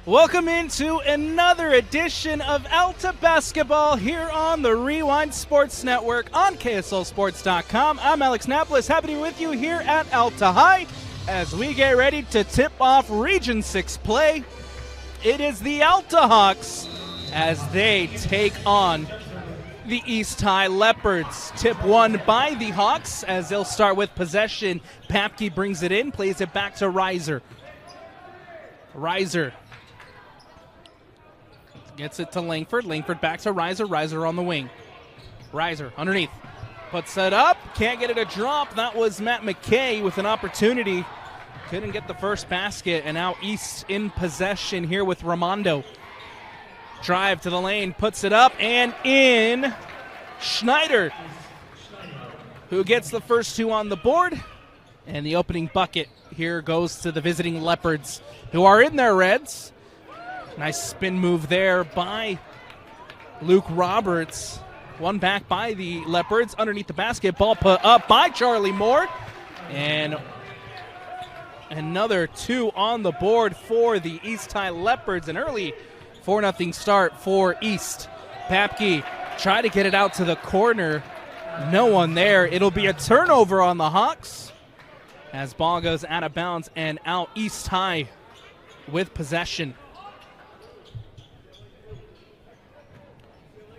Welcome into another edition of Alta Basketball here on the Rewind Sports Network on KSLSports.com. I'm Alex Napolis, happy to be with you here at Alta High as we get ready to tip off Region 6 play. It is the Alta Hawks as they take on the East High Leopards. Tip won by the Hawks as they'll start with possession. Papke brings it in, plays it back to Reiser. Reiser gets it to Langford. Langford back to Reiser. Reiser on the wing. Reiser underneath. Puts it up. Can't get it a drop. That was Matt McKay with an opportunity. Couldn't get the first basket. And now East in possession here with Raimondo. Drive to the lane. Puts it up and in. Schneider, who gets the first two on the board. And the opening bucket here goes to the visiting Leopards, who are in their reds. Nice spin move there by Luke Roberts. One back by the Leopards. Underneath the basketball put up by Charlie Moore. And another two on the board for the East High Leopards. An early 4-0 start for East. Papke tried to get it out to the corner. No one there. It'll be a turnover on the Hawks as ball goes out of bounds and out. East High with possession.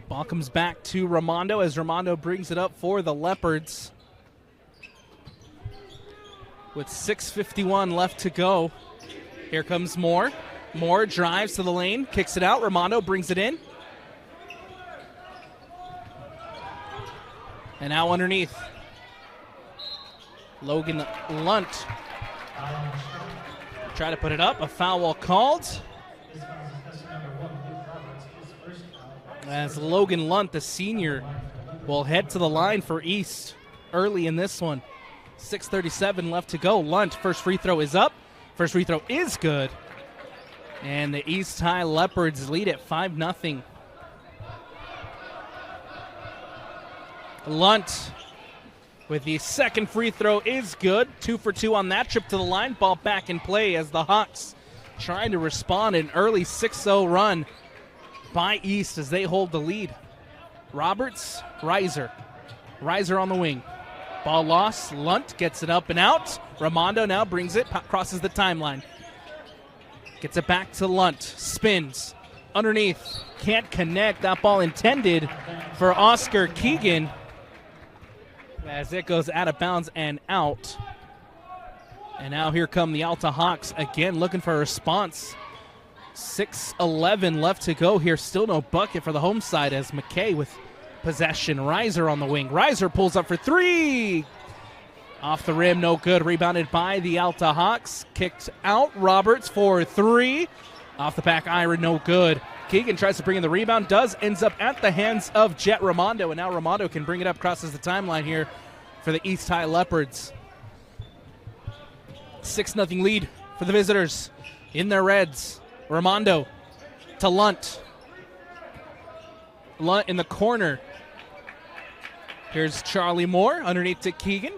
Ball comes back to Raimondo as Raimondo brings it up for the Leopards. With 6:51 left to go. Here comes Moore. Moore drives to the lane, kicks it out. Raimondo brings it in. And now underneath. Logan Lunt. Try to put it up. A foul called. As Logan Lunt, the senior, will head to the line for East early in this one. 6:37 left to go. Lunt, first free throw is up. First free throw is good. And the East High Leopards lead at 5-0. Lunt with the second free throw is good. 2 for 2 on that trip to the line. Ball back in play as the Hawks trying to respond. An early 6-0 run by East as they hold the lead. Roberts, Reiser. Reiser on the wing. Ball lost. Lunt gets it up and out. Raimondo now brings it, crosses the timeline. Gets it back to Lunt. Spins. Underneath. Can't connect. That ball intended for Oscar Keegan as it goes out of bounds and out. And now here come the Alta Hawks again looking for a response. 6:11 left to go here. Still no bucket for the home side as McKay with possession. Reiser on the wing. Reiser pulls up for three. Off the rim, no good. Rebounded by the Alta Hawks. Kicked out. Roberts for three. Off the back iron, no good. Keegan tries to bring in the rebound. Ends up at the hands of Jet Raimondo. And now Raimondo can bring it up, crosses the timeline here for the East High Leopards. 6-0 lead for the visitors in their reds. Raimondo to Lunt. Lunt in the corner. Here's Charlie Moore underneath to Keegan.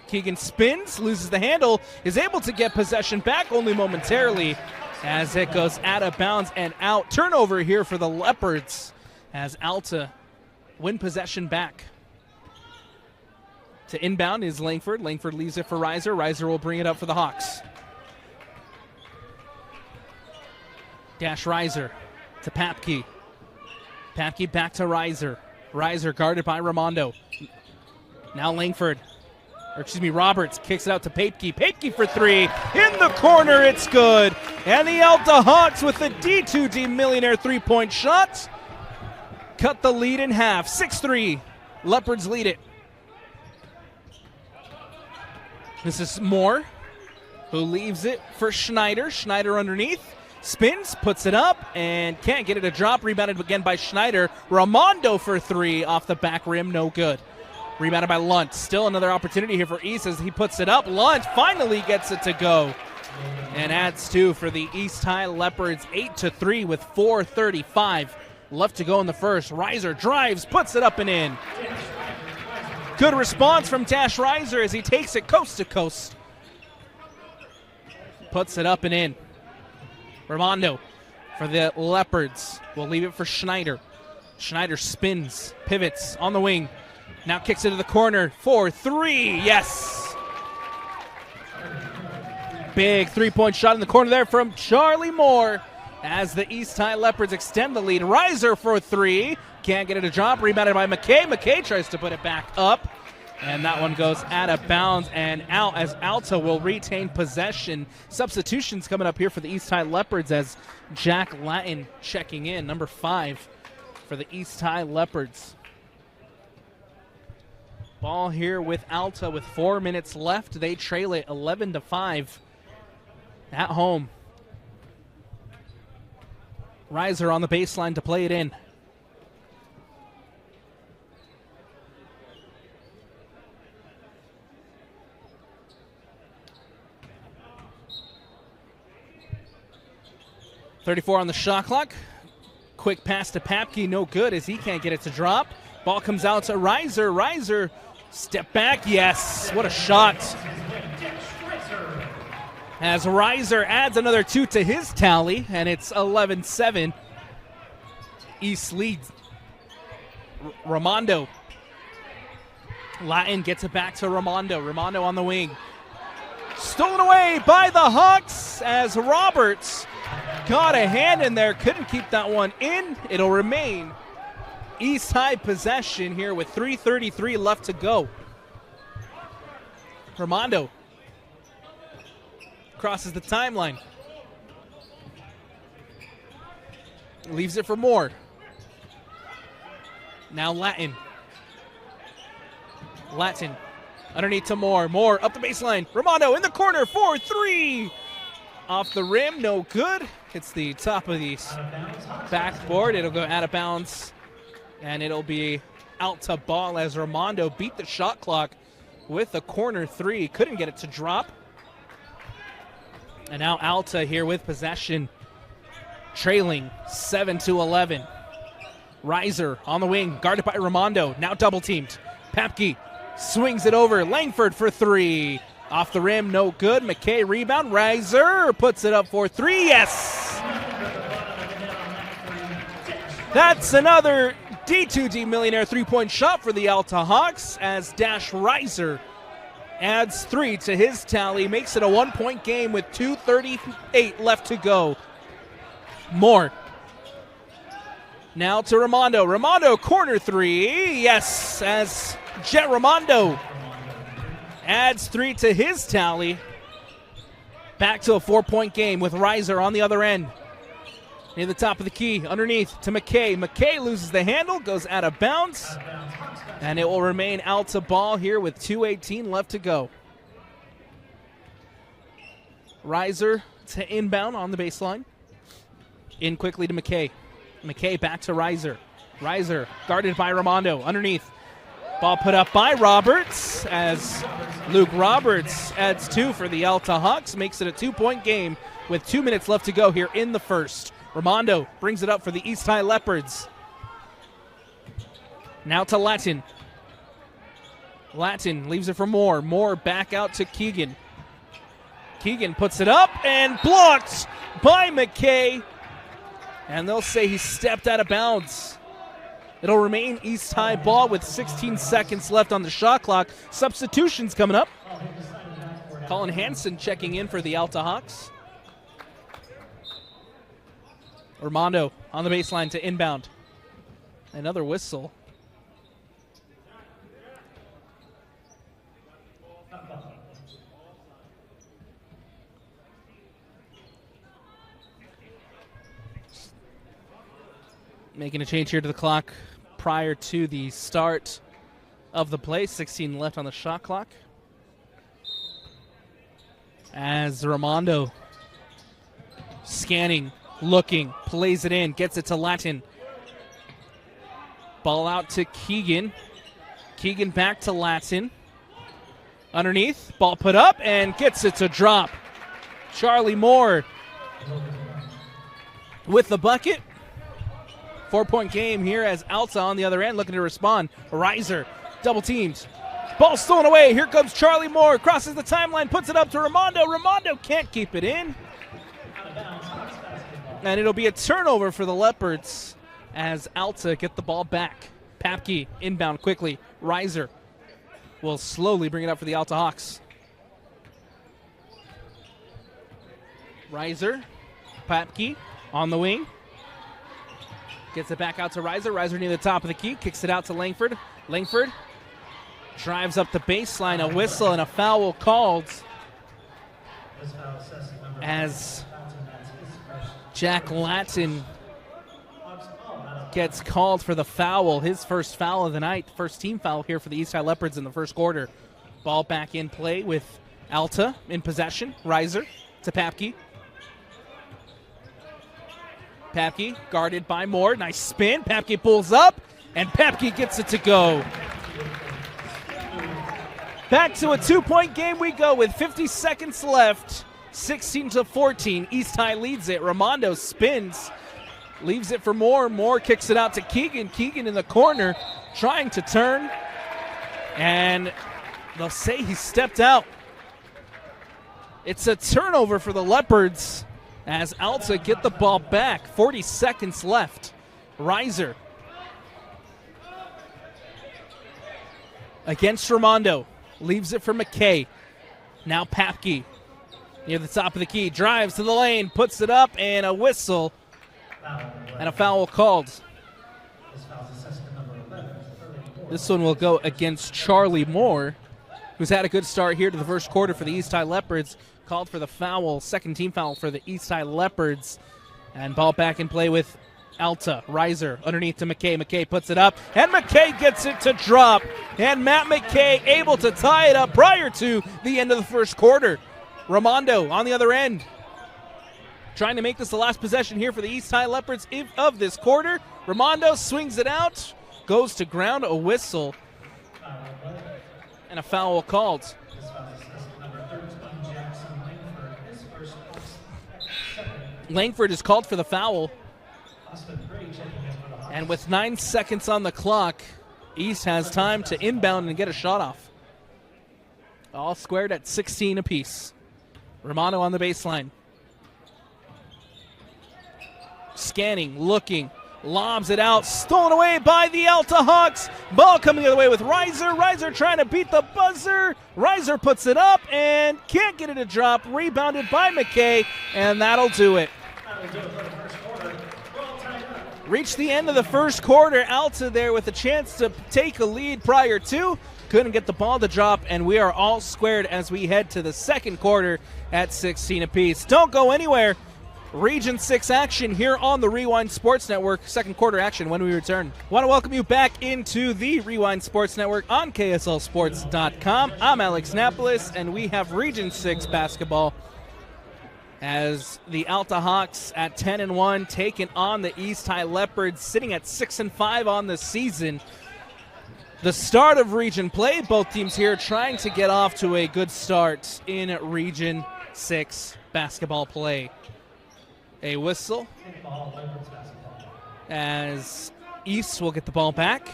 Keegan spins, loses the handle, is able to get possession back only momentarily as it goes out of bounds and out. Turnover here for the Leopards as Alta win possession back. To inbound is Langford. Langford leaves it for Reiser. Reiser will bring it up for the Hawks. Dash Reiser to Papke. Papke back to Reiser. Reiser guarded by Raimondo. Now Langford, Roberts kicks it out to Papke. Papke for three. In the corner, it's good. And the Alta Hawks with the D2D Millionaire three-point shot. Cut the lead in half. 6-3. Leopards lead it. This is Moore, who leaves it for Schneider. Schneider underneath. Spins, puts it up, and can't get it a drop. Rebounded again by Schneider. Raimondo for three off the back rim, no good. Rebounded by Lunt. Still another opportunity here for East as he puts it up. Lunt finally gets it to go and adds two for the East High Leopards. 8-3 with 4:35 left to go in the first. Reiser drives, puts it up and in. Good response from Dash Reiser as he takes it coast to coast. Puts it up and in. Raimondo for the Leopards. We'll leave it for Schneider. Schneider spins, pivots on the wing. Now kicks it to the corner for 3. Yes! Big three-point shot in the corner there from Charlie Moore as the East High Leopards extend the lead. Reiser for 3. Can't get it to drop. Rebounded by McKay. McKay tries to put it back up. And that one goes out of bounds and out as Alta will retain possession. Substitutions coming up here for the East High Leopards as Jack Latin checking in, number 5 for the East High Leopards. Ball here with Alta with 4 minutes left. They trail it 11-5 at home. Reiser on the baseline to play it in. .34 on the shot clock. Quick pass to Papke, no good as he can't get it to drop. Ball comes out to Reiser. Reiser, step back, yes. What a shot. As Reiser adds another 2 to his tally, and it's 11-7. East leads. Ramondo. Latin gets it back to Ramondo. Ramondo on the wing. Stolen away by the Hawks as Roberts got a hand in there, couldn't keep that one in. It'll remain East High possession here with 3:33 left to go. Ramondo crosses the timeline. Leaves it for Moore. Now Latin. Latin underneath to Moore. Moore up the baseline. Ramondo in the corner for 3. Off the rim, no good. Hits the top of the backboard. It'll go out of bounds, and it'll be Alta ball as Ramondo beat the shot clock with a corner 3. Couldn't get it to drop. And now Alta here with possession, trailing 7-11. Reiser on the wing, guarded by Ramondo. Now double teamed. Papke swings it over. Langford for 3. Off the rim, no good. McKay rebound. Reiser puts it up for 3. Yes! That's another D2D Millionaire three-point shot for the Alta Hawks as Dash Reiser adds 3 to his tally. Makes it a 1-point game with 2:38 left to go. Moore. Now to Ramondo. Ramondo corner 3. Yes, as Jet Ramondo adds 3 to his tally. Back to a 4-point game with Reiser on the other end. Near the top of the key, underneath to McKay. McKay loses the handle, goes out of bounds. And it will remain Alta ball here with 2:18 left to go. Reiser to inbound on the baseline. In quickly to McKay. McKay back to Reiser. Reiser guarded by Ramondo. Underneath. Ball put up by Roberts as Luke Roberts adds 2 for the Alta Hawks. Makes it a 2-point game with 2 minutes left to go here in the first. Ramondo brings it up for the East High Leopards. Now to Latin. Latin leaves it for Moore. Moore back out to Keegan. Keegan puts it up and blocked by McKay. And they'll say he stepped out of bounds. It'll remain East High ball with 16 seconds left on the shot clock. Substitutions coming up. Colin Hansen checking in for the Alta Hawks. Ramondo on the baseline to inbound. Another whistle. Making a change here to the clock prior to the start of the play. 16 left on the shot clock. As Ramondo scanning, looking, plays it in, gets it to Latin. Ball out to Keegan. Keegan back to Latin. Underneath, ball put up and gets it to drop. Charlie Moore with the bucket. 4-point game here as Alta on the other end looking to respond. Reiser double teamed. Ball stolen away. Here comes Charlie Moore. Crosses the timeline, puts it up to Ramondo. Ramondo can't keep it in. And it'll be a turnover for the Leopards as Alta get the ball back. Papke inbound quickly. Reiser will slowly bring it up for the Alta Hawks. Reiser, Papke on the wing. Gets it back out to Reiser. Reiser near the top of the key. Kicks it out to Langford. Langford drives up the baseline. A whistle and a foul called as Jack Lattin gets called for the foul. His first foul of the night. First team foul here for the East High Leopards in the first quarter. Ball back in play with Alta in possession. Reiser to Papke. Papke guarded by Moore. Nice spin. Papke pulls up, and Papke gets it to go. Back to a 2-point game we go with 50 seconds left. 16-14. East High leads it. Raimondo spins. Leaves it for Moore. Moore kicks it out to Keegan. Keegan in the corner trying to turn. And they'll say he stepped out. It's a turnover for the Leopards as Alta get the ball back. 40 seconds left. Reiser against Raimondo. Leaves it for McKay. Now Papke near the top of the key. Drives to the lane. Puts it up, and a whistle. And a foul called. This one will go against Charlie Moore, who's had a good start here to the first quarter for the East High Leopards. Called for the foul, second team foul for the East High Leopards. And ball back in play with Alta. Reiser underneath to McKay. McKay puts it up, and McKay gets it to drop. And Matt McKay able to tie it up prior to the end of the first quarter. Raimondo on the other end, trying to make this the last possession here for the East High Leopards of this quarter. Raimondo swings it out, goes to ground, a whistle, and a foul called. Langford is called for the foul. And with 9 seconds on the clock, East has time to inbound and get a shot off. All squared at 16 apiece. Raimondo on the baseline. Scanning, looking, lobs it out, stolen away by the Alta Hawks. Ball coming the other way with Reiser. Reiser trying to beat the buzzer. Reiser puts it up and can't get it to drop. Rebounded by McKay, and that'll do it. Reached the end of the first quarter. Alta there with a chance to take a lead prior to. Couldn't get the ball to drop, and we are all squared as we head to the second quarter at 16 apiece. Don't go anywhere. Region 6 action here on the Rewind Sports Network. Second quarter action when we return. Want to welcome you back into the Rewind Sports Network on KSLSports.com. I'm Alex Napolis, and we have Region 6 basketball as the Alta Hawks at 10-1 taking on the East High Leopards, sitting at 6-5 on the season. The start of region play, both teams here trying to get off to a good start in Region 6 basketball play. A whistle as East will get the ball back.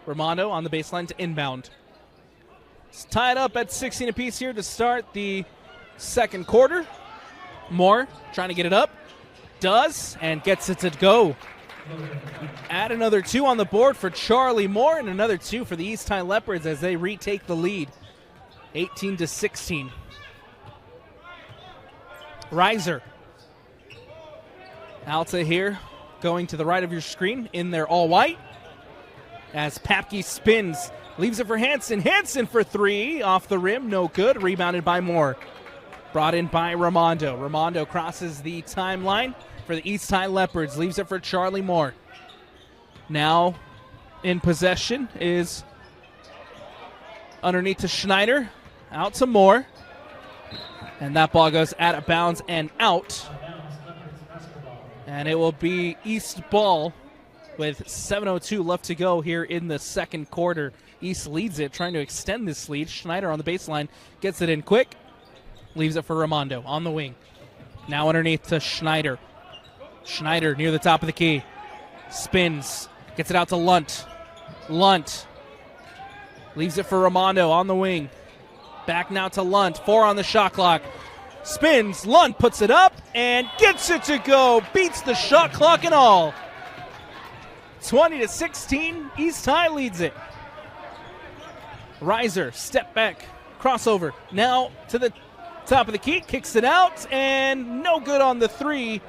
Raimondo on the baseline to inbound. It's tied up at 16 apiece here to start the second quarter. Moore trying to get it up. Does, and gets it to go. Add another 2 on the board for Charlie Moore, and another 2 for the East High Leopards as they retake the lead. 18-16. Reiser. Alta here going to the right of your screen in their all white as Papke spins. Leaves it for Hansen. Hansen for 3. Off the rim. No good. Rebounded by Moore. Brought in by Raimondo. Raimondo crosses the timeline for the East High Leopards. Leaves it for Charlie Moore. Now in possession is underneath to Schneider. Out to Moore. And that ball goes out of bounds and out. And it will be East ball with 7:02 left to go here in the second quarter. East leads it, trying to extend this lead. Schneider on the baseline gets it in quick. Leaves it for Raimondo on the wing. Now underneath to Schneider. Schneider near the top of the key. Spins. Gets it out to Lunt. Lunt. Leaves it for Raimondo on the wing. Back now to Lunt. 4 on the shot clock. spins, Lund puts it up and gets it to go, beats the shot clock and all. 20-16, East High leads it. Reiser, step back, crossover, now to the top of the key, kicks it out, and no good on the three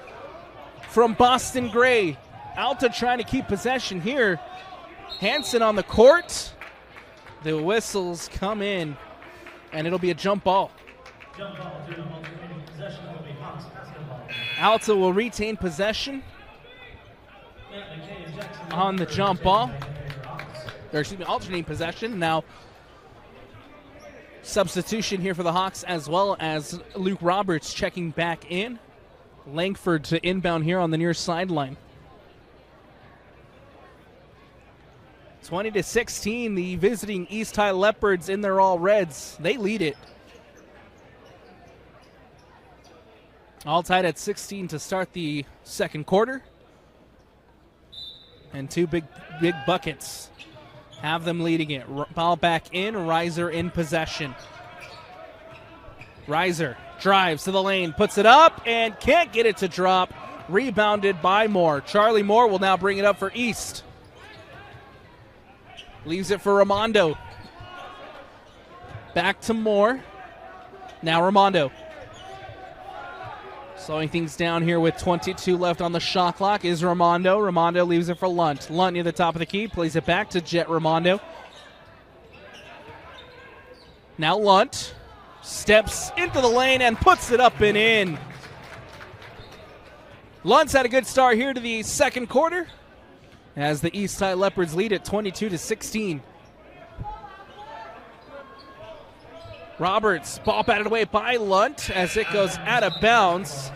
from Boston Gray. Alta trying to keep possession here. Hansen on the court. The whistles come in, and it'll be a jump ball. Alta will retain possession on the jump ball. Or excuse me, alternating possession. Now, substitution here for the Hawks, as well as Luke Roberts checking back in. Langford to inbound here on the near sideline. 20-16, the visiting East High Leopards in their all reds. They lead it. All tied at 16 to start the second quarter. And two big buckets have them leading it. Ball back in, Reiser in possession. Reiser drives to the lane, puts it up, and can't get it to drop. Rebounded by Moore. Charlie Moore will now bring it up for East. Leaves it for Raimondo. Back to Moore. Now Raimondo. Slowing things down here with 22 left on the shot clock is Raimondo. Raimondo leaves it for Lunt. Lunt near the top of the key, plays it back to Jet Raimondo. Now Lunt steps into the lane and puts it up and in. Lunt's had a good start here to the second quarter, as the East High Leopards lead at 22-16. Roberts, ball batted away by Lunt as it goes out of bounds.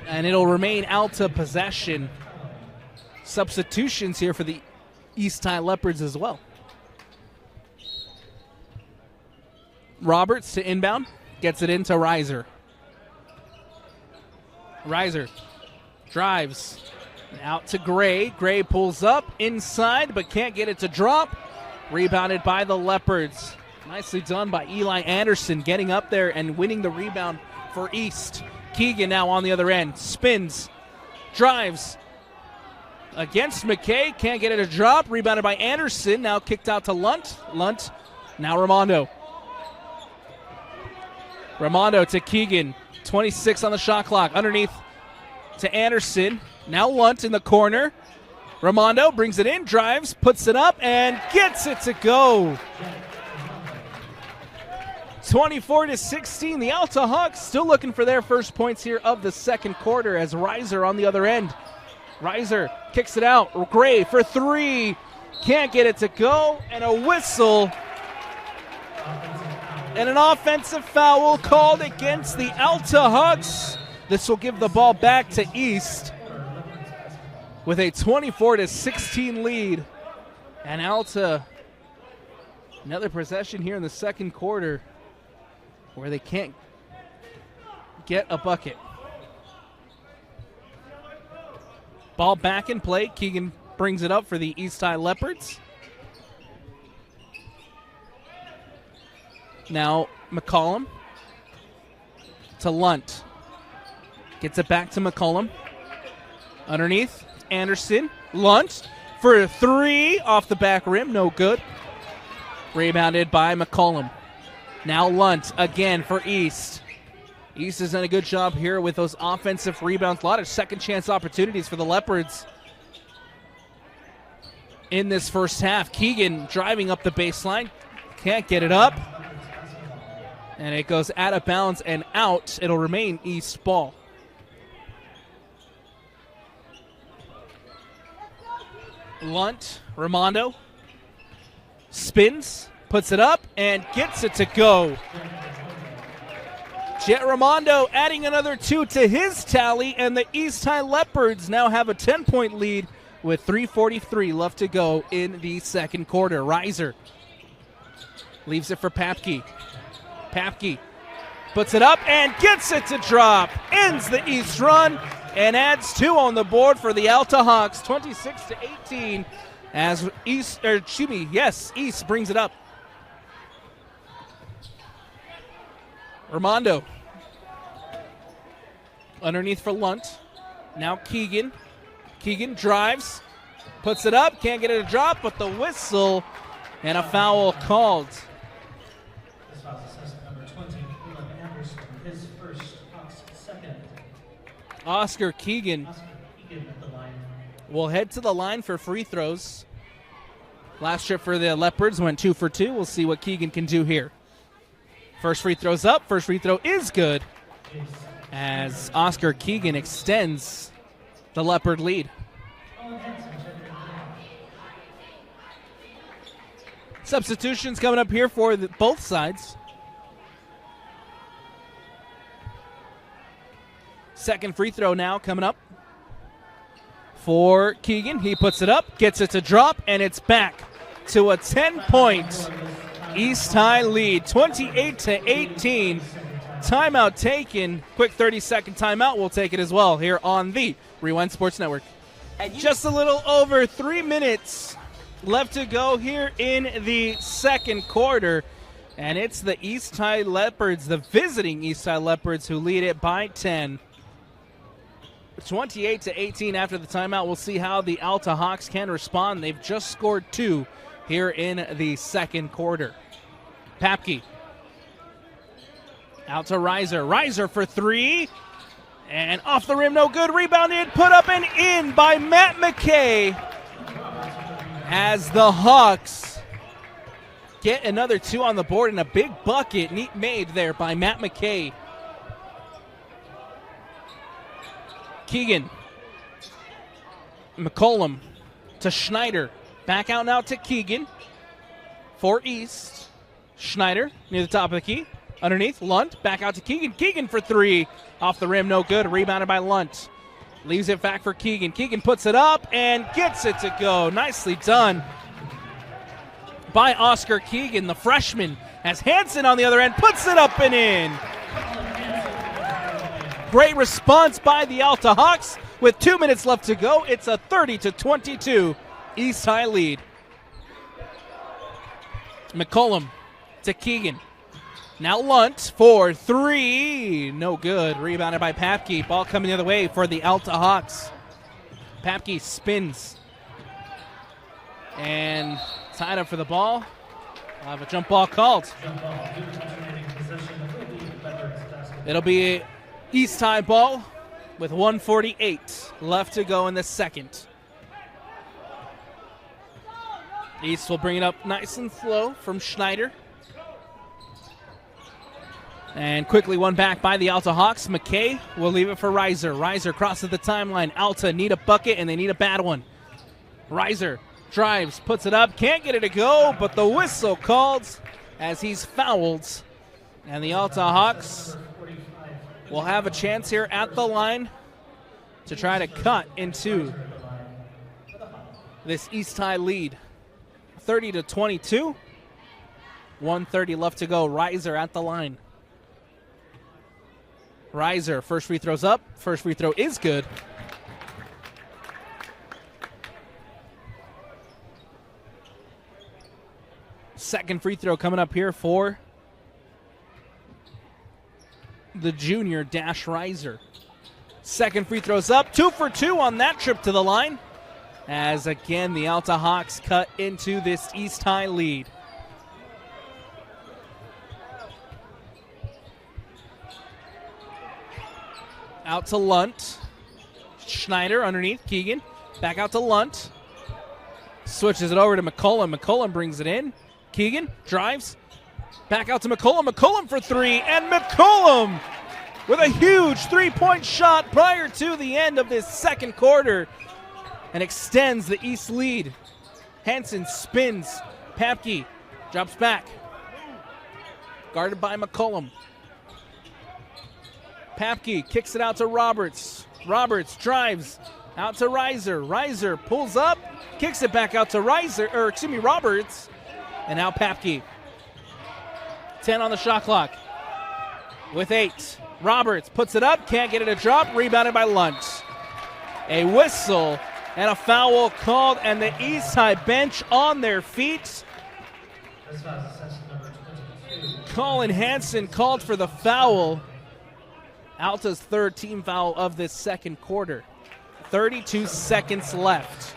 And it'll remain Alta possession. Substitutions here for the East High Leopards as well. Roberts to inbound, gets it into Reiser. Reiser drives out to Gray. Gray pulls up inside but can't get it to drop. Rebounded by the Leopards. Nicely done by Eli Anderson, getting up there and winning the rebound for East. Keegan now on the other end. Spins, drives against McKay. Can't get it to drop. Rebounded by Anderson. Now kicked out to Lunt. Lunt, now Raimondo. Raimondo to Keegan. 26 on the shot clock. Underneath to Anderson. Now Lunt in the corner. Raimondo brings it in, drives, puts it up, and gets it to go. 24-16. The Alta Hawks still looking for their first points here of the second quarter as Reiser on the other end. Reiser kicks it out. Gray for three. Can't get it to go, and a whistle. And an offensive foul called against the Alta Hawks. This will give the ball back to East with a 24-16 lead. And Alta, another possession here in the second quarter where they can't get a bucket. Ball back in play. Keegan brings it up for the East High Leopards. Now McCollum to Lunt. Gets it back to McCollum. Underneath, Anderson. Lunt for a three off the back rim. No good. Rebounded by McCollum. Now Lunt again for East. East has done a good job here with those offensive rebounds. A lot of second chance opportunities for the Leopards in this first half. Keegan driving up the baseline. Can't get it up. And it goes out of bounds and out. It'll remain East ball. Lunt, Raimondo, spins, puts it up, and gets it to go. Jet Raimondo adding another two to his tally, and the East High Leopards now have a 10-point lead with 3:43 left to go in the second quarter. Reiser leaves it for Papke. Papke puts it up and gets it to drop. Ends the East run and adds two on the board for the Alta Hawks, 26-18, as East brings it up. Ramondo. Underneath for Lunt. Now Keegan. Keegan drives. Puts it up. Can't get it to drop, but the whistle and a foul called. This foul is assessment number 20, Anderson, his first, Hawks second. Oscar Keegan at the line. will head to the line for free throws. Last trip for the Leopards went 2 for 2. We'll see what Keegan can do here. First free throw's up. First free throw is good as Oscar Keegan extends the Leopard lead. Substitutions coming up here for both sides. Second free throw now coming up for Keegan. He puts it up, gets it to drop, and it's back to a 10-point East High lead, 28-18. Timeout taken. Quick 30-second timeout. We'll take it as well here on the Rewind Sports Network. Just a little over 3 minutes left to go here in the second quarter. And it's the East High Leopards, the visiting East High Leopards, who lead it by 10. 28-18 after the timeout. We'll see how the Alta Hawks can respond. They've just scored 2 here in the second quarter. Papke. Out to Reiser. Reiser for 3. And off the rim, no good. Rebounded, put up and in by Matt McKay. As the Hawks get another 2 on the board and a big bucket neat made there by Matt McKay. Keegan. McCollum to Schneider. Back out now to Keegan. For East. Schneider near the top of the key. Underneath, Lunt. Back out to Keegan. Keegan for 3. Off the rim, no good. Rebounded by Lunt. Leaves it back for Keegan. Keegan puts it up and gets it to go. Nicely done by Oscar Keegan, the freshman, as Hansen on the other end puts it up and in. Great response by the Alta Hawks. With 2 minutes left to go, it's a 30-22 East High lead. McCollum to Keegan. Now Lunt for 3. No good. Rebounded by Papke. Ball coming the other way for the Alta Hawks. Papke spins. And tied up for the ball. We'll have a jump ball called. It'll be East High ball with 1:48 left to go in the second. East will bring it up nice and slow from Schneider. And quickly won back by the Alta Hawks. McKay will leave it for Reiser. Reiser crosses the timeline. Alta need a bucket, and they need a bad one. Reiser drives, puts it up, can't get it to go, but the whistle called as he's fouled. And the Alta Hawks will have a chance here at the line to try to cut into this East High lead. 30-22. 1:30 left to go. Reiser at the line. Reiser, first free throw's up. First free throw is good. Second free throw coming up here for the junior Dash Reiser. Second free throw's up. 2 for 2 on that trip to the line. As again, the Alta Hawks cut into this East High lead. Out to Lunt. Schneider underneath. Keegan. Back out to Lunt. Switches it over to McCollum. McCollum brings it in. Keegan drives. Back out to McCollum. McCollum for 3. And McCollum with a huge three-point shot prior to the end of this second quarter. And extends the East lead. Hansen spins. Papke drops back. Guarded by McCollum. Papke kicks it out to Roberts. Roberts drives out to Reiser. Reiser pulls up, kicks it back out to Roberts. And now Papke. 10 on the shot clock. With 8. Roberts puts it up, can't get it to drop, rebounded by Lunt. A whistle and a foul called, and the East High bench on their feet. Colin Hansen called for the foul. Alta's third team foul of this second quarter. 32 seconds left.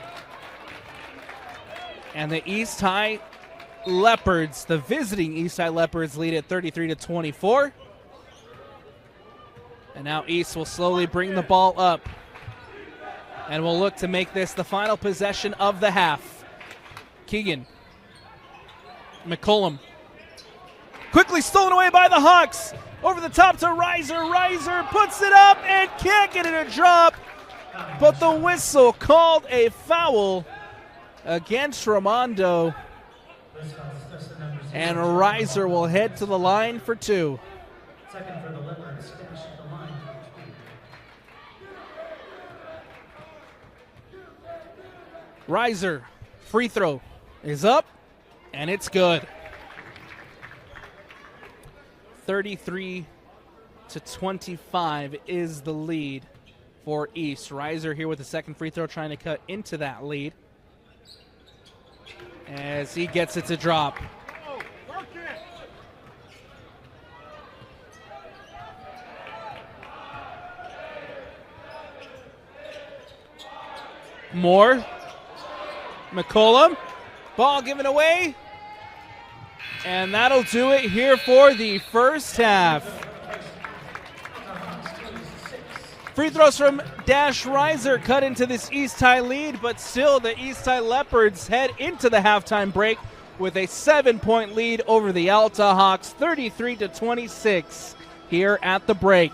And the East High Leopards, the visiting East High Leopards, lead at 33-24. And now East will slowly bring the ball up. And will look to make this the final possession of the half. Keegan. McCollum. Quickly stolen away by the Hawks. Over the top to Reiser. Reiser puts it up and can't get it a drop. But the whistle called a foul against Raimondo. And Reiser will head to the line for two. Second for the Leopards, dash at the line for two. Reiser, free throw is up, and it's good. 33-25 is the lead for East. Reiser here with the second free throw, trying to cut into that lead as he gets it to drop. Moore. McCollum. Ball given away. And that'll do it here for the first half. Free throws from Dash Reiser cut into this East High lead, but still the East High Leopards head into the halftime break with a 7-point lead over the Alta Hawks, 33-26 here at the break.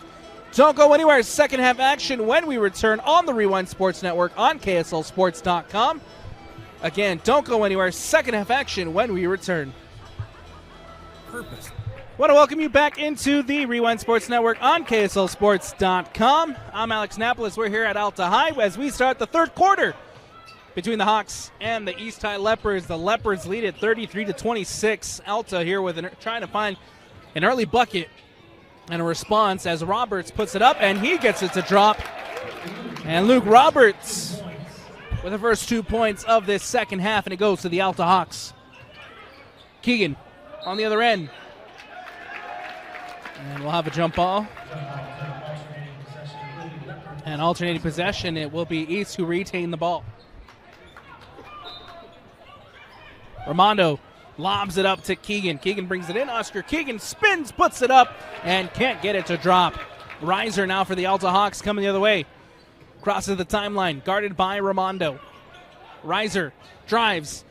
Don't go anywhere. Second half action when we return on the Rewind Sports Network on KSLSports.com. Again, don't go anywhere. Second half action when we return. Purpose. Want to welcome you back into the Rewind Sports Network on KSLSports.com. I'm Alex Napolis. We're here at Alta High as we start the third quarter between the Hawks and the East High Leopards. The Leopards lead at 33-26. Alta here with trying to find an early bucket and a response as Roberts puts it up and he gets it to drop. And Luke Roberts with the first 2 points of this second half, and it goes to the Alta Hawks. Keegan on the other end. And we'll have a jump ball. And alternating possession, it will be East who retain the ball. Raimondo lobs it up to Keegan. Keegan brings it in. Oscar Keegan spins, puts it up, and can't get it to drop. Reiser now for the Alta Hawks coming the other way. Crosses the timeline, guarded by Raimondo. Reiser drives.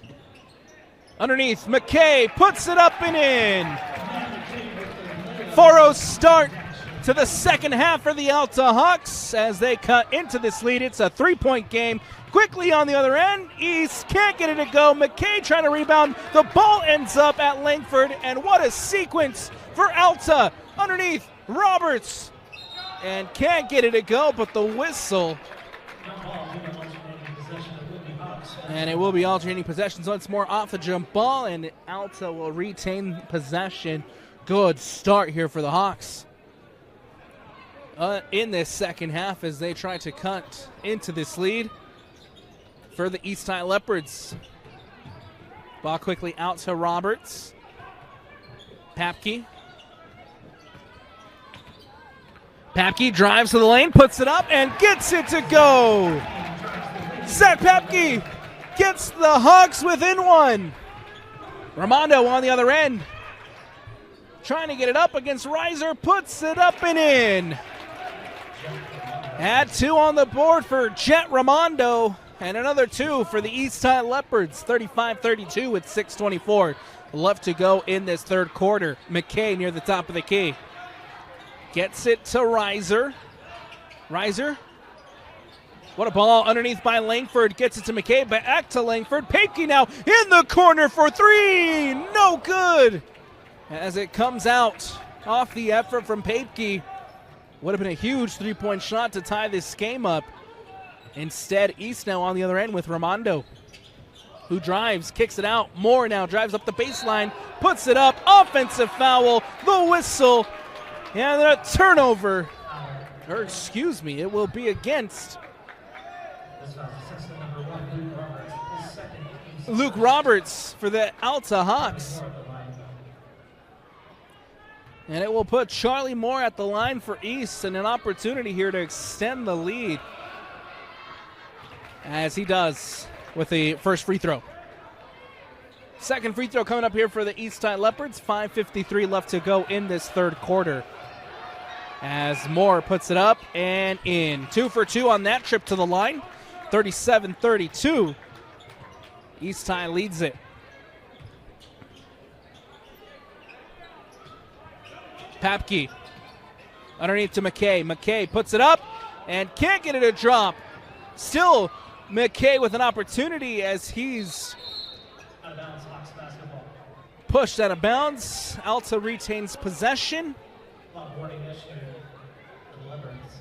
Underneath, McKay puts it up and in. 4-0 start to the second half for the Alta Hawks as they cut into this lead. It's a 3-point game. Quickly on the other end, East can't get it to go. McKay trying to rebound. The ball ends up at Langford, and what a sequence for Alta. Underneath, Roberts, and can't get it to go, but the whistle. And it will be alternating possessions once more off the jump ball, and Alta will retain possession. Good start here for the Hawks in this second half as they try to cut into this lead for the East High Leopards. Ball quickly out to Roberts. Papke. Papke drives to the lane, puts it up, and gets it to go. Zach Papke gets the Hawks within one. Raimondo on the other end. Trying to get it up against Reiser, puts it up and in. Add 2 on the board for Jet Raimondo, and another 2 for the East High Leopards. 35-32 with 6:24 left to go in this third quarter. McKay near the top of the key. Gets it to Reiser. Reiser. What a ball underneath by Langford. Gets it to McKay, back to Langford. Papke now in the corner for 3. No good. As it comes out off the effort from Papke. Would have been a huge 3-point shot to tie this game up. Instead, East now on the other end with Raimondo, who drives, kicks it out. Moore now drives up the baseline, puts it up. Offensive foul, the whistle, and a turnover. Or excuse me, it will be against Luke Roberts for the Alta Hawks. And it will put Charlie Moore at the line for East and an opportunity here to extend the lead, as he does with the first free throw. Second free throw coming up here for the East Side Leopards. 5:53 left to go in this third quarter, as Moore puts it up and in. 2 for 2 on that trip to the line. 37-32. East High leads it. Papke underneath to McKay. McKay puts it up and can't get it to drop. Still McKay with an opportunity as he's Out of bounds, Hawks basketball. pushed out of bounds. Alta retains possession. Clock warning issue for the Leopards.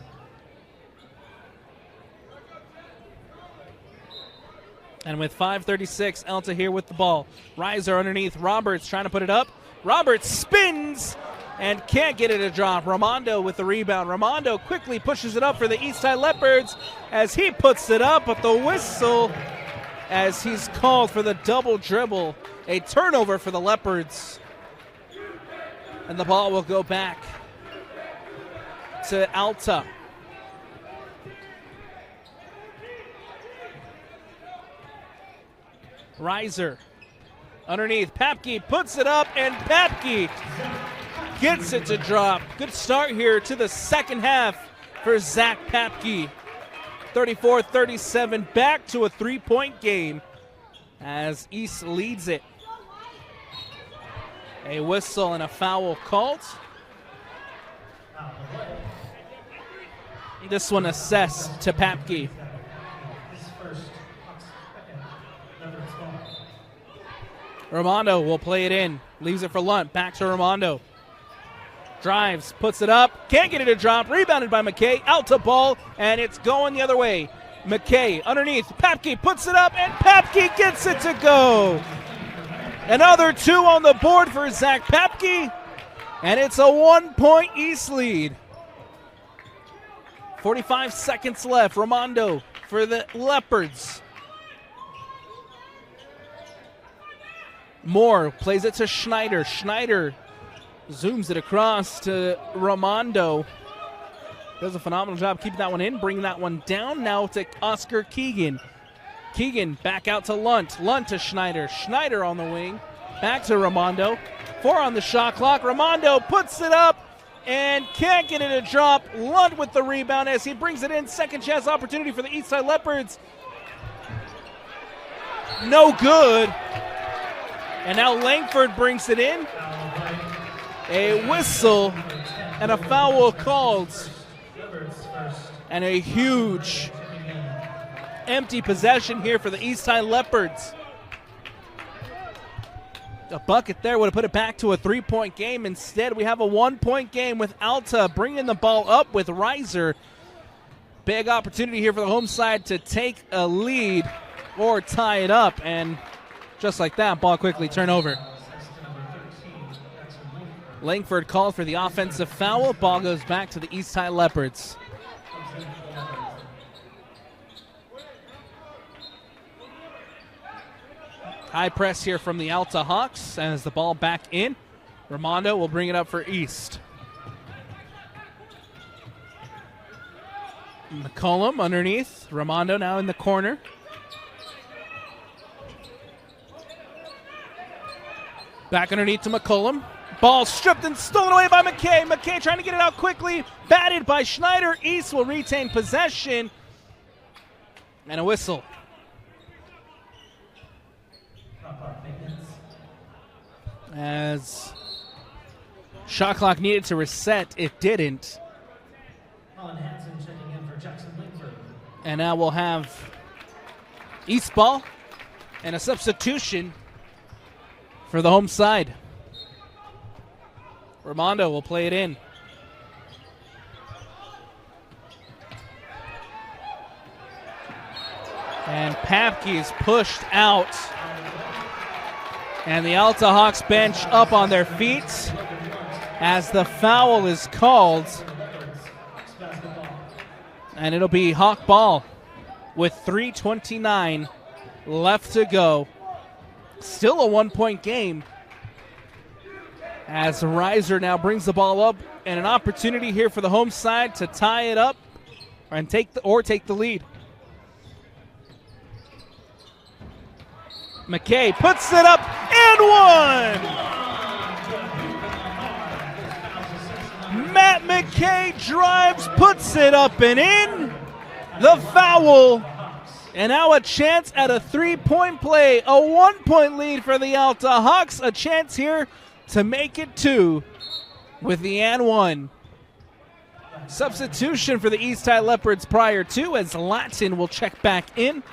And with 5:36, Alta here with the ball. Reiser underneath. Roberts trying to put it up. Roberts spins and can't get it to drop. Ramondo with the rebound. Ramondo quickly pushes it up for the Eastside Leopards as he puts it up, but the whistle as he's called for the double dribble. A turnover for the Leopards. And the ball will go back to Alta. Reiser underneath. Papke puts it up, and Papke gets it to drop. Good start here to the second half for Zach Papke. 34-37, back to a three-point game as East leads it. A whistle and a foul called. This one assessed to Papke. Ramondo will play it in. Leaves it for Lunt. Back to Ramondo. Drives. Puts it up. Can't get it to drop. Rebounded by McKay. Out to ball. And it's going the other way. McKay underneath. Papke puts it up. And Papke gets it to go. Another 2 on the board for Zach Papke. And it's a 1-point East lead. 45 seconds left. Ramondo for the Leopards. Moore plays it to Schneider. Schneider zooms it across to Ramondo. Does a phenomenal job keeping that one in, bringing that one down. Now to Oscar Keegan. Keegan back out to Lunt. Lunt to Schneider. Schneider on the wing. Back to Ramondo. 4 on the shot clock. Ramondo puts it up and can't get it to drop. Lunt with the rebound as he brings it in. Second chance opportunity for the Eastside Leopards. No good. And now Langford brings it in. A whistle and a foul called. And a huge empty possession here for the Eastside Leopards. A bucket there would have put it back to a 3-point game. Instead, we have a 1-point game with Alta bringing the ball up with Reiser. Big opportunity here for the home side to take a lead or tie it up. And just like that, ball quickly turnover. Langford called for the offensive foul. Ball goes back to the Eastside Leopards. High press here from the Alta Hawks as the ball back in. Ramondo will bring it up for East. McCollum underneath. Ramondo now in the corner. Back underneath to McCollum. Ball stripped and stolen away by McKay. McKay trying to get it out quickly. Batted by Schneider. East will retain possession. And a whistle. As shot clock needed to reset, it didn't. And now we'll have East ball and a substitution for the home side. Ramondo will play it in. And Papke is pushed out. And the Alta Hawks bench up on their feet as the foul is called. And it'll be Hawk ball with 3:29 left to go. Still a 1-point game As Reiser now brings the ball up, and an opportunity here for the home side to tie it up and take the lead. McKay puts it up and one. Matt McKay drives, puts it up and in. The foul. And now a chance at a 3-point play. A 1-point lead for the Alta Hawks. A chance here to make it 2 with the and 1. Substitution for the East High Leopards prior to, as Latin will check back in.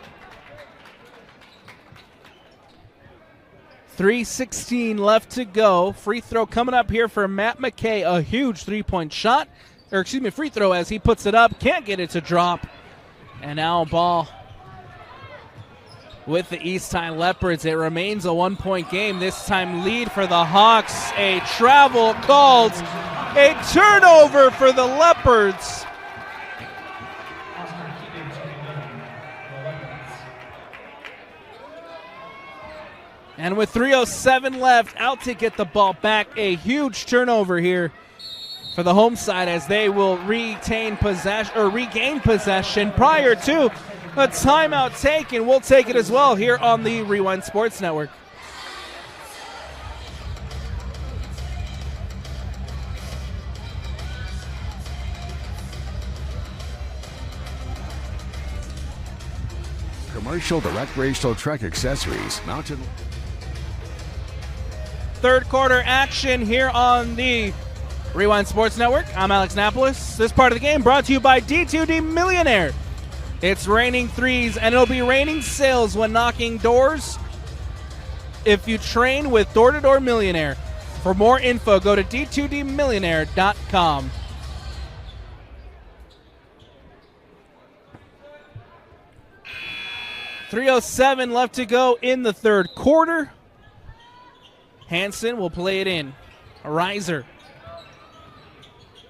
3:16 left to go. Free throw coming up here for Matt McKay. A huge 3-point shot. Free throw as he puts it up. Can't get it to drop. And now ball with the East High Leopards. It remains a 1-point game. This time lead for the Hawks. A travel called. A turnover for the Leopards. And with 3:07 left, Alta get the ball back. A huge turnover here for the home side as they will regain possession prior to a timeout taken. We'll take it as well here on the Rewind Sports Network. Commercial direct recreational truck accessories mounted. Third quarter action here on the Rewind Sports Network. I'm Alex Napolis. This part of the game brought to you by D2D Millionaire. It's raining threes and it'll be raining sales when knocking doors if you train with Door-to-Door Millionaire. For more info, go to d2dmillionaire.com. .307 left to go in the third quarter. Hansen will play it in. A Reiser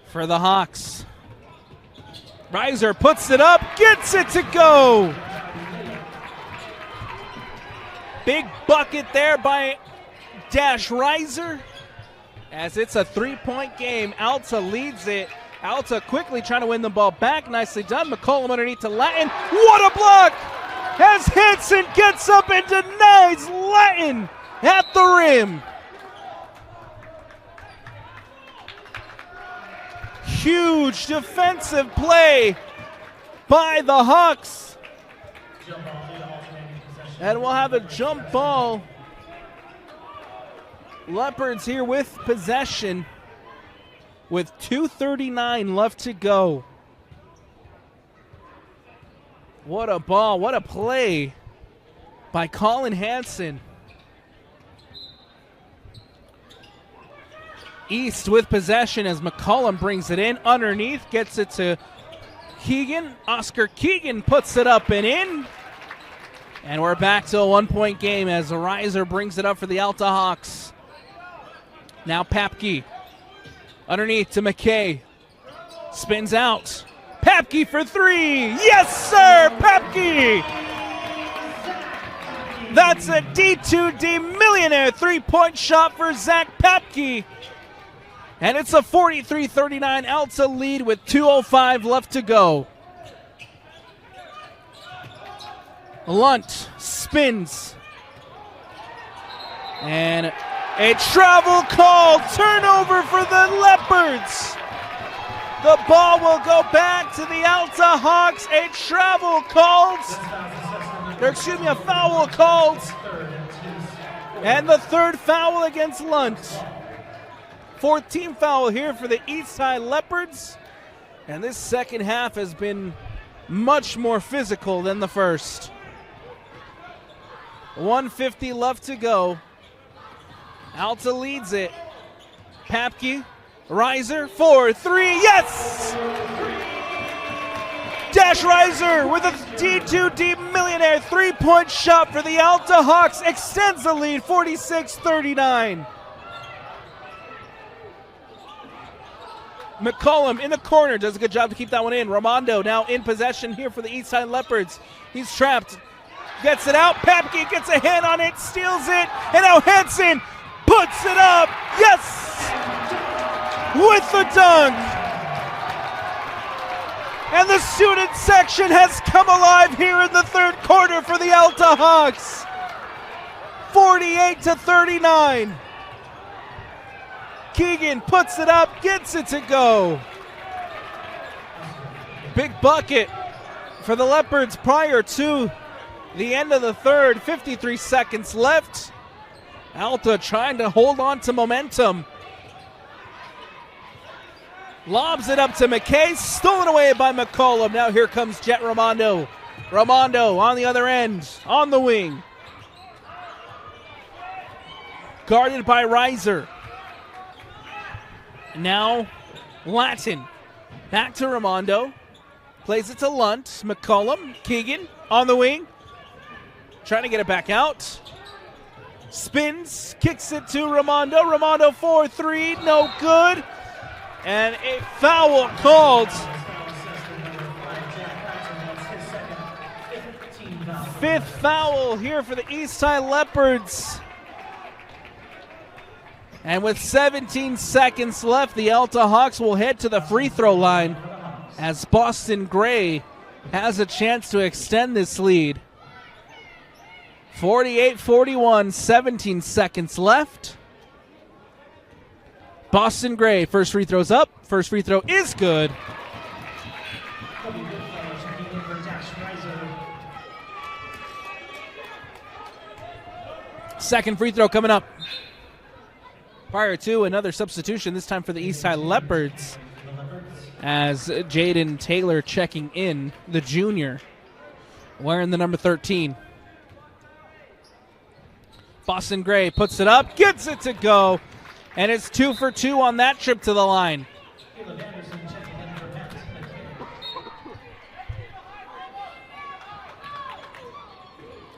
for the Hawks. Reiser puts it up, gets it to go. Big bucket there by Dash Reiser. As it's a 3-point game, Alta leads it. Alta quickly trying to win the ball back. Nicely done. McCollum underneath to Latin. What a block! As Hansen gets up and denies Latin at the rim. Huge defensive play by the Hawks. And we'll have a jump ball. Leopards here with possession with 2:39 left to go. What a ball, what a play by Colin Hansen. East with possession as McCollum brings it in. Underneath, gets it to Keegan. Oscar Keegan puts it up and in. And we're back to a 1-point game as Reiser brings it up for the Alta Hawks. Now Papke. Underneath to McKay. Spins out. Papke for three. Yes, sir, Papke. That's a D2D Millionaire 3-point shot for Zach Papke. And it's a 43-39 Alta lead with 2:05 left to go. Lunt spins. And a travel call. Turnover for the Leopards. The ball will go back to the Alta Hawks. A travel called. A foul called. And the third foul against Lunt. 14th foul here for the East High Leopards. And this second half has been much more physical than the first. 1:50 left to go. Alta leads it. Papke, Reiser for three. Yes! Dash Reiser with a D2D Millionaire 3-point shot for the Alta Hawks. Extends the lead 46-39. McCollum in the corner does a good job to keep that one in. Ramondo now in possession here for the East Side Leopards. He's trapped. Gets it out. Papke gets a hand on it, steals it, and now Hansen puts it up. Yes! with the dunk. And the student section has come alive here in the third quarter for the Alta Hawks. 48-39. Keegan puts it up, gets it to go. Big bucket for the Leopards prior to the end of the third. 53 seconds left. Alta trying to hold on to momentum. Lobs it up to McKay, stolen away by McCollum. Now here comes Jet Ramondo. Ramondo on the other end, on the wing. Guarded by Reiser. Now Latin. Back to Ramondo. Plays it to Lunt. McCollum. Keegan on the wing. Trying to get it back out. Spins. Kicks it to Ramondo. Ramondo 4-3. No good. And a foul called. Fifth foul here for the Eastside Leopards. And with 17 seconds left, the Alta Hawks will head to the free throw line as Boston Gray has a chance to extend this lead. 48-41, 17 seconds left. Boston Gray, first free throw's up. First free throw is good. Second free throw coming up. Prior to another substitution, this time for the Eastside Leopards, as Jaden Taylor checking in, the junior, wearing the number 13. Boston Gray puts it up, gets it to go, and it's 2 for 2 on that trip to the line.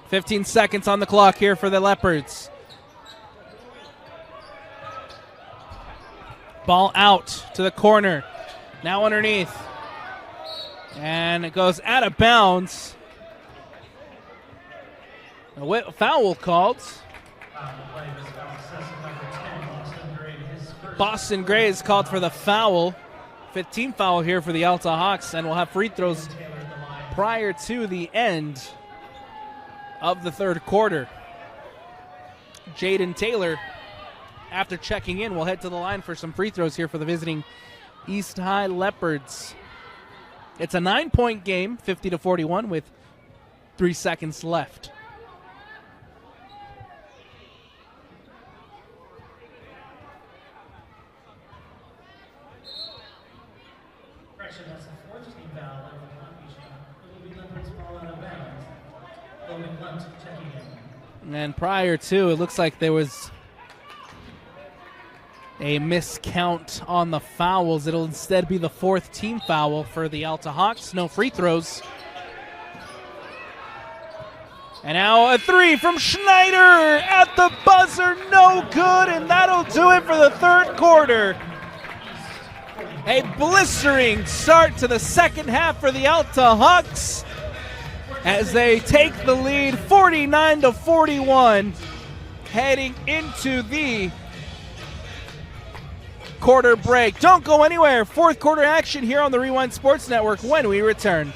15 seconds on the clock here for the Leopards. Ball out to the corner. Now underneath. And it goes out of bounds. A foul called. Boston Gray is called for the foul. 15th foul here for the Alta Hawks, and we'll have free throws prior to the end of the third quarter. Jaden Taylor, after checking in, will head to the line for some free throws here for the visiting East High Leopards. It's a 9-point game, 50-41, with 3 seconds left. That's a 14th foul. It will be Leopards ball out of bounds. Logan Lunt checking in. And prior to, it looks like there was a miscount on the fouls. It'll instead be the 4th team foul for the Alta Hawks. No free throws. And now a 3 from Schneider at the buzzer. No good, and that'll do it for the third quarter. A blistering start to the second half for the Alta Hawks as they take the lead 49-41 heading into the quarter break. Don't go anywhere. Fourth quarter action here on the Rewind Sports Network when we return.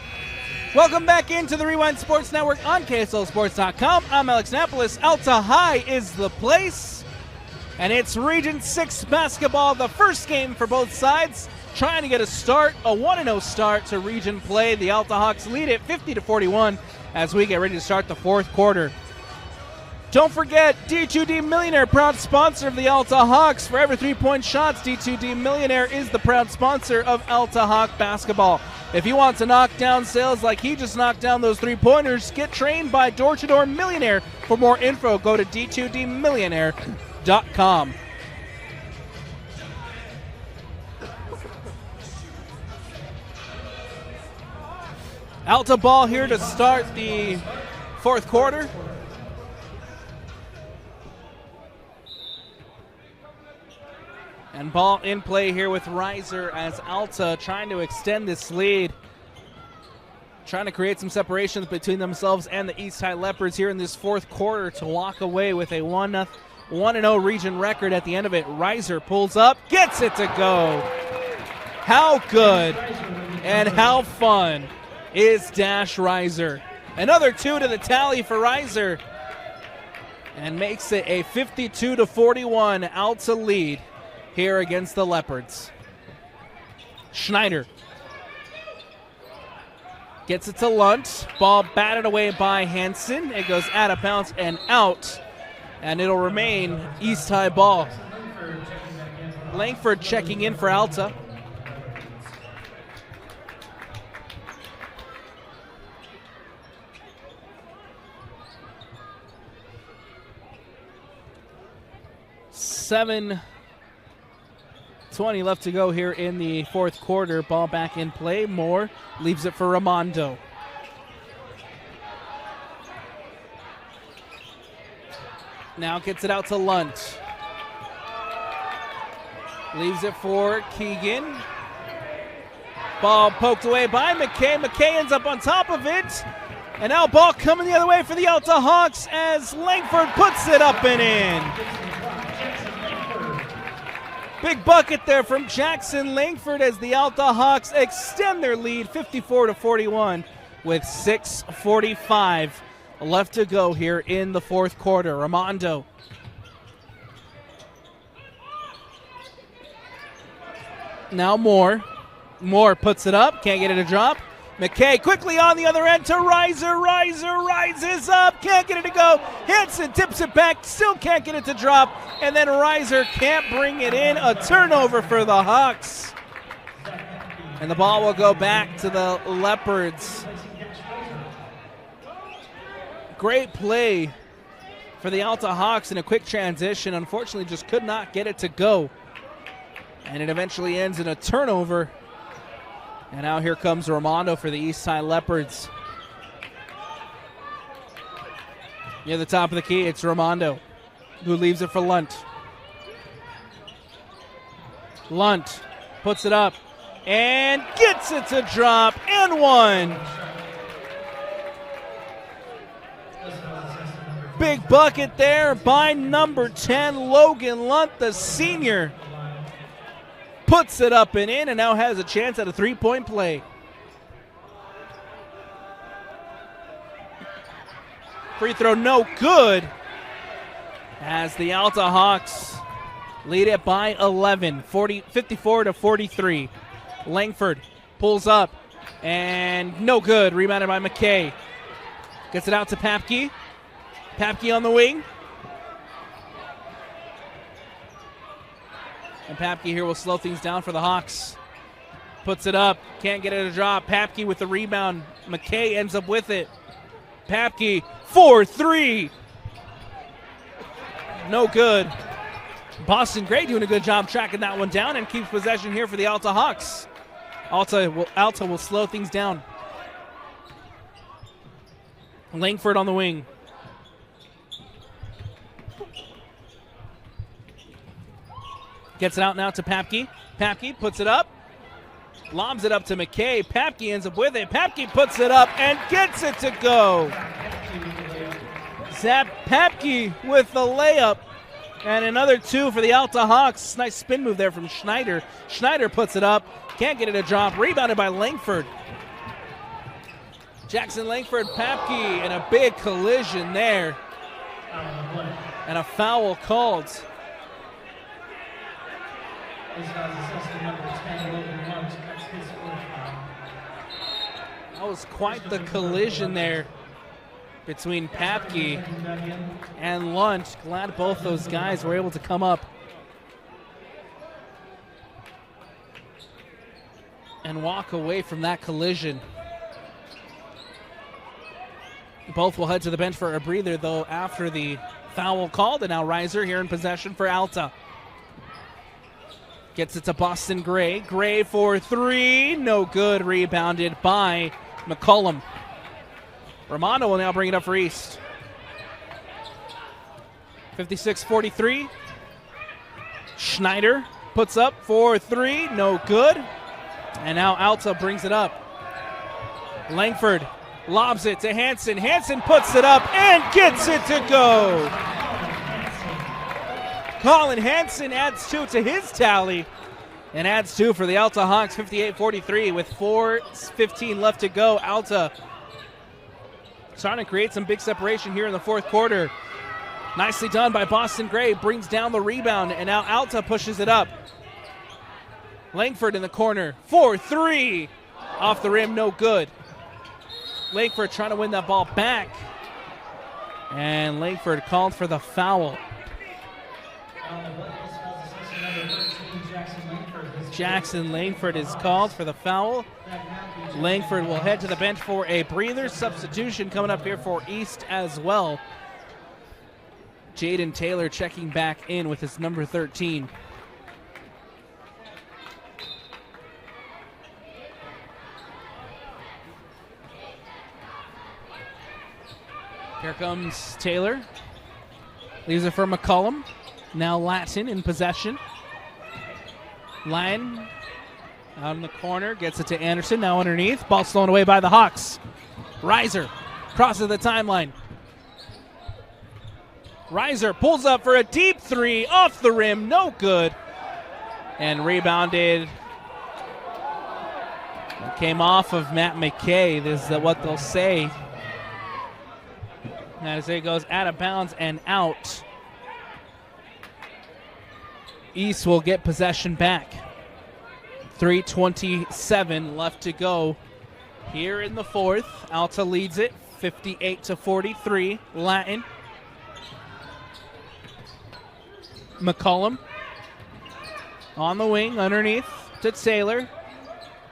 Welcome back into the Rewind Sports Network on KSLSports.com. I'm Alex Napolis. Alta High is the place, and it's Region 6 basketball, the first game for both sides, trying to get a start, a 1-0 start to region play. The Alta Hawks lead it 50-41 as we get ready to start the fourth quarter. Don't forget, D2D Millionaire, proud sponsor of the Alta Hawks. For every 3-point shots, D2D Millionaire is the proud sponsor of Alta Hawk basketball. If you want to knock down sales like he just knocked down those 3-pointers, get trained by Door to Door Millionaire. For more info, go to d2dmillionaire.com. Alta ball here to start the fourth quarter. And ball in play here with Reiser as Alta trying to extend this lead. Trying to create some separation between themselves and the East High Leopards here in this fourth quarter to walk away with a 1 1-0 region record at the end of it. Reiser pulls up, gets it to go. How good and how fun is Dash Reiser? Another 2 to the tally for Reiser, and makes it a 52-41 Alta lead here against the Leopards. Schneider gets it to Lunt. Ball batted away by Hansen. It goes out of bounds and out, and it'll remain East High ball. Langford checking in for Alta. .720 left to go here in the fourth quarter. Ball back in play. Moore leaves it for Raimondo. Now gets it out to Lunt. Leaves it for Keegan. Ball poked away by McKay. McKay ends up on top of it. And now ball coming the other way for the Alta Hawks as Langford puts it up and in. Big bucket there from Jackson Langford as the Alta Hawks extend their lead 54-41 with 6:45 left to go here in the fourth quarter. Raimondo. Now Moore. Moore puts it up, can't get it to drop. McKay quickly on the other end to Reiser. Reiser rises up, can't get it to go. Hansen tips it back, still can't get it to drop. And then Reiser can't bring it in. A turnover for the Hawks. And the ball will go back to the Leopards. Great play for the Alta Hawks in a quick transition. Unfortunately, just could not get it to go. And it eventually ends in a turnover. And now here comes Raimondo for the Eastside Leopards. Near the top of the key, it's Raimondo who leaves it for Lunt. Lunt puts it up and gets it to drop and one. Big bucket there by number 10, Logan Lunt, the senior. Puts it up and in and now has a chance at a three-point play. Free throw no good as the Alta Hawks lead it by 11, 54-43. Langford pulls up and no good. Rebounded by McKay. Gets it out to Papke. Papke on the wing. And Papke here will slow things down for the Hawks. Puts it up. Can't get it to drop. Papke with the rebound. McKay ends up with it. Papke, 4-3. No good. Boston Gray doing a good job tracking that one down and keeps possession here for the Alta Hawks. Alta will slow things down. Langford on the wing. Gets it out now to Papke. Papke puts it up. Lobs it up to McKay. Papke ends up with it. Papke puts it up and gets it to go. Zap Papke with the layup. And another two for the Alta Hawks. Nice spin move there from Schneider. Schneider puts it up. Can't get it to drop. Rebounded by Langford. Jackson Langford, Papke, and a big collision there. And a foul called. That was quite the collision there between Papke and Lunt. Glad both those guys were able to come up and walk away from that collision. Both will head to the bench for a breather, though, after the foul called. And now Reiser here in possession for Alta. Gets it to Boston Gray. Gray for three. No good. Rebounded by McCollum. Raimondo will now bring it up for East. 56-43. Schneider puts up for three. No good. And now Alta brings it up. Langford lobs it to Hansen. Hansen puts it up and gets it to go. Colin Hansen adds 2 to his tally and adds 2 for the Alta Hawks, 58-43 with 4:15 left to go. Alta starting to create some big separation here in the fourth quarter. Nicely done by Boston Gray, brings down the rebound, and now Alta pushes it up. Langford in the corner, 4-3, off the rim, no good. Langford trying to win that ball back, and Langford called for the foul. Jackson Langford is called for the foul. Langford will head to the bench for a breather. Substitution coming up here for East as well. Jaden Taylor checking back in with his number 13. Here comes Taylor. Leaves it for McCollum. Now Latin in possession. Line out in the corner, gets it to Anderson, now underneath. Ball stolen away by the Hawks. Reiser crosses the timeline. Reiser pulls up for a deep 3, off the rim, no good. And rebounded. It came off of Matt McKay. This is what they'll say. As it goes out of bounds and out. East will get possession back. 3:27 left to go here in the fourth. Alta leads it 58-43. Latin. McCollum on the wing underneath to Taylor.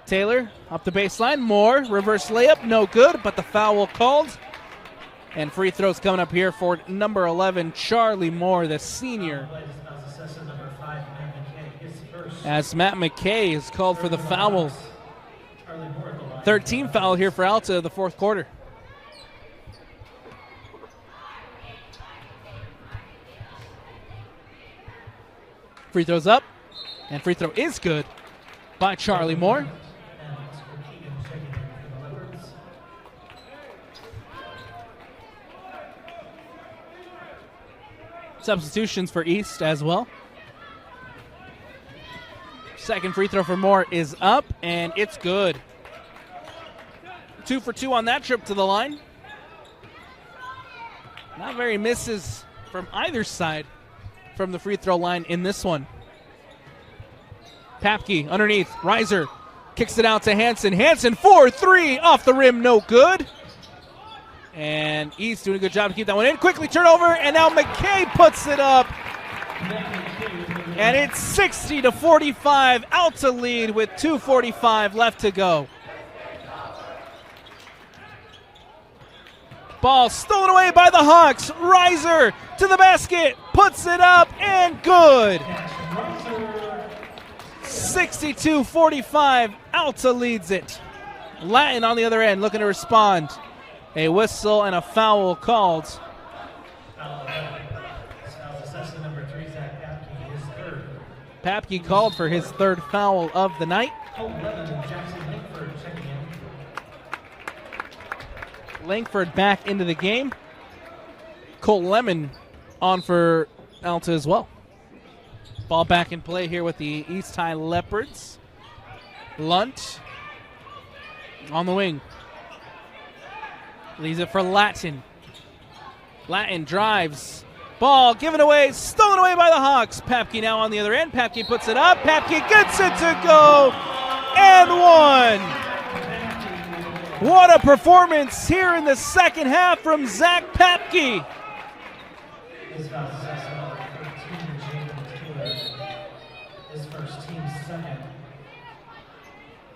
Taylor up the baseline. Moore, reverse layup, no good, but the foul called. And free throws coming up here for number 11, Charlie Moore, the senior. As Matt McKay is called for the foul. 13 foul here for Alta in the fourth quarter. Free throws up, and free throw is good by Charlie Moore. Substitutions for East as well. Second free throw for Moore is up, and it's good. 2 for 2 on that trip to the line. Not very misses from either side from the free throw line in this one. Papke underneath. Reiser kicks it out to Hansen. Hansen 4-3 off the rim, no good. And East doing a good job to keep that one in. Quickly turnover, and now McKay puts it up. And it's 60-45. Alta lead with 2:45 left to go. Ball stolen away by the Hawks. Reiser to the basket, puts it up, and good. 62-45. Alta leads it. Latin on the other end looking to respond. A whistle and a foul called. Papke called for his third foul of the night. Langford back into the game. Cole Lemon on for Alta as well. Ball back in play here with the East High Leopards. Lunt on the wing. Leaves it for Latin. Latin drives. Ball given away, stolen away by the Hawks. Papke now on the other end. Papke puts it up. Papke gets it to go. And one. What a performance here in the second half from Zach Papke. His first team second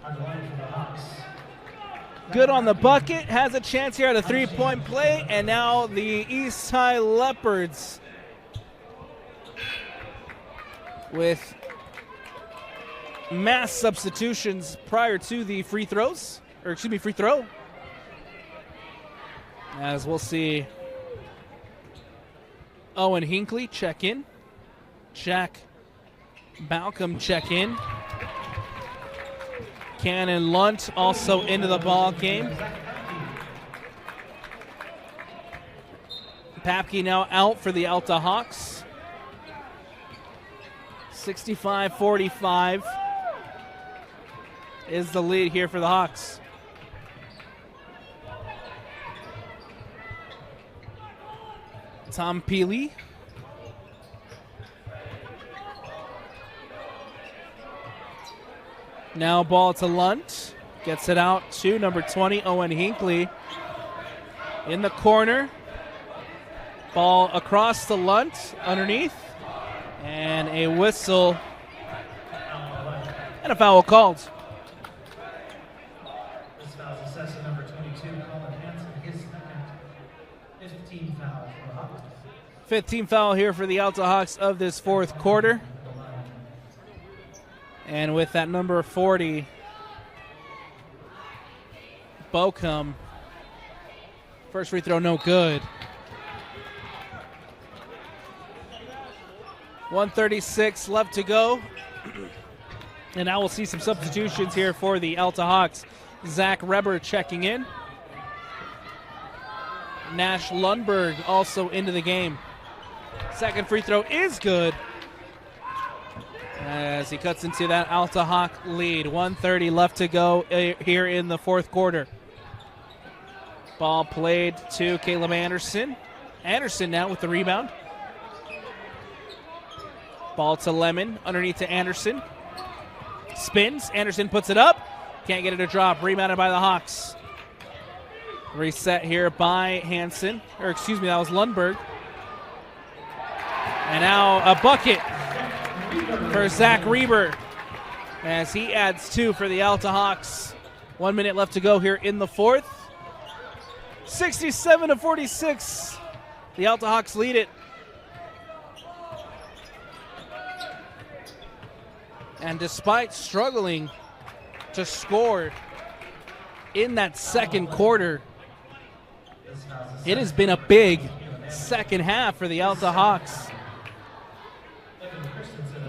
on the line for the Hawks. Good on the bucket, has a chance here at a three-point play, and now the East High Leopards with mass substitutions prior to the free throw. As we'll see Owen Hinckley check in. Jack Balcom check in. Cannon Lunt also into the ball game. Papke now out for the Alta Hawks. 65-45 is the lead here for the Hawks. Tom Peely. Now ball to Lunt. Gets it out to number 20, Owen Hinckley. In the corner. Ball across to Lunt underneath. And a whistle. And a foul called. This foul is assessed at number 22, Colin Hansen, his second. 15 foul for the Hawks. 15 foul here for the Alta Hawks of this fourth quarter. And with that number 40, Bochum. First free throw, no good. 1:36 left to go. And now we'll see some substitutions here for the Alta Hawks. Zach Reber checking in. Nash Lundberg also into the game. Second free throw is good as he cuts into that Alta Hawk lead. 1:30 left to go here in the fourth quarter. Ball played to Caleb Anderson. Anderson now with the rebound. Ball to Lemon, underneath to Anderson. Spins, Anderson puts it up. Can't get it to drop, rebounded by the Hawks. Reset here by Hansen, or excuse me, that was Lundberg. And now a bucket for Zach Reber as he adds 2 for the Alta Hawks. 1 minute left to go here in the fourth. 67-46. The Alta Hawks lead it. And despite struggling to score in that second quarter, it has been a big second half for the Alta Hawks.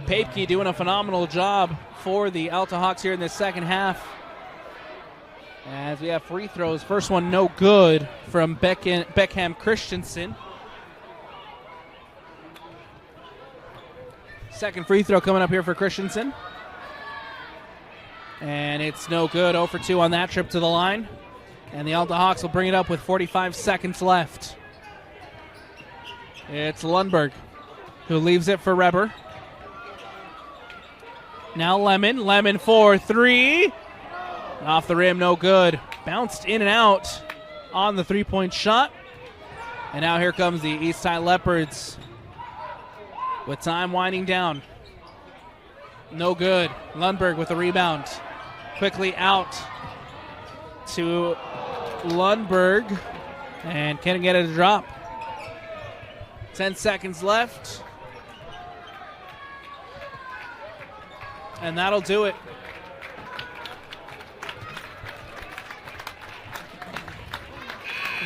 Papke doing a phenomenal job for the Alta Hawks here in the second half. As we have free throws. First one no good from Beckham Christensen. Second free throw coming up here for Christensen. And it's no good. 0 for 2 on that trip to the line. And the Alta Hawks will bring it up with 45 seconds left. It's Lundberg who leaves it for Reber. Now Lemon. Lemon for 3. Off the rim, no good. Bounced in and out on the three-point shot. And now here comes the Eastside Leopards with time winding down. No good. Lundberg with the rebound. Quickly out to Lundberg. And can't get it to drop. 10 seconds left. And that'll do it.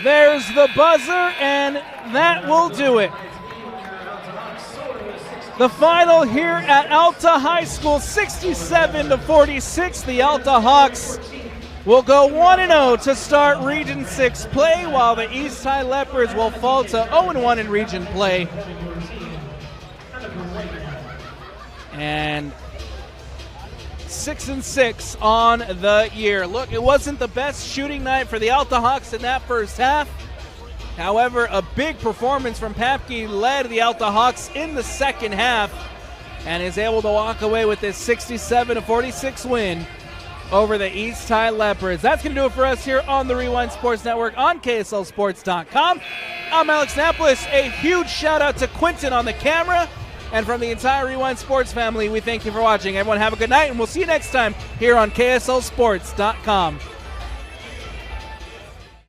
There's the buzzer, and that will do it. The final here at Alta High School, 67-46. The Alta Hawks will go 1-0 to start Region 6 play, while the Eastside Leopards will fall to 0-1 in Region play. And 6-6 on the year. Look, it wasn't the best shooting night for the Alta Hawks in that first half. However, a big performance from Papke led the Alta Hawks in the second half and is able to walk away with this 67-46 win over the Eastside Leopards. That's going to do it for us here on the Rewind Sports Network on KSLSports.com. I'm Alex Napolis. A huge shout out to Quentin on the camera. And from the entire Rewind Sports family, we thank you for watching. Everyone have a good night, and we'll see you next time here on KSLSports.com.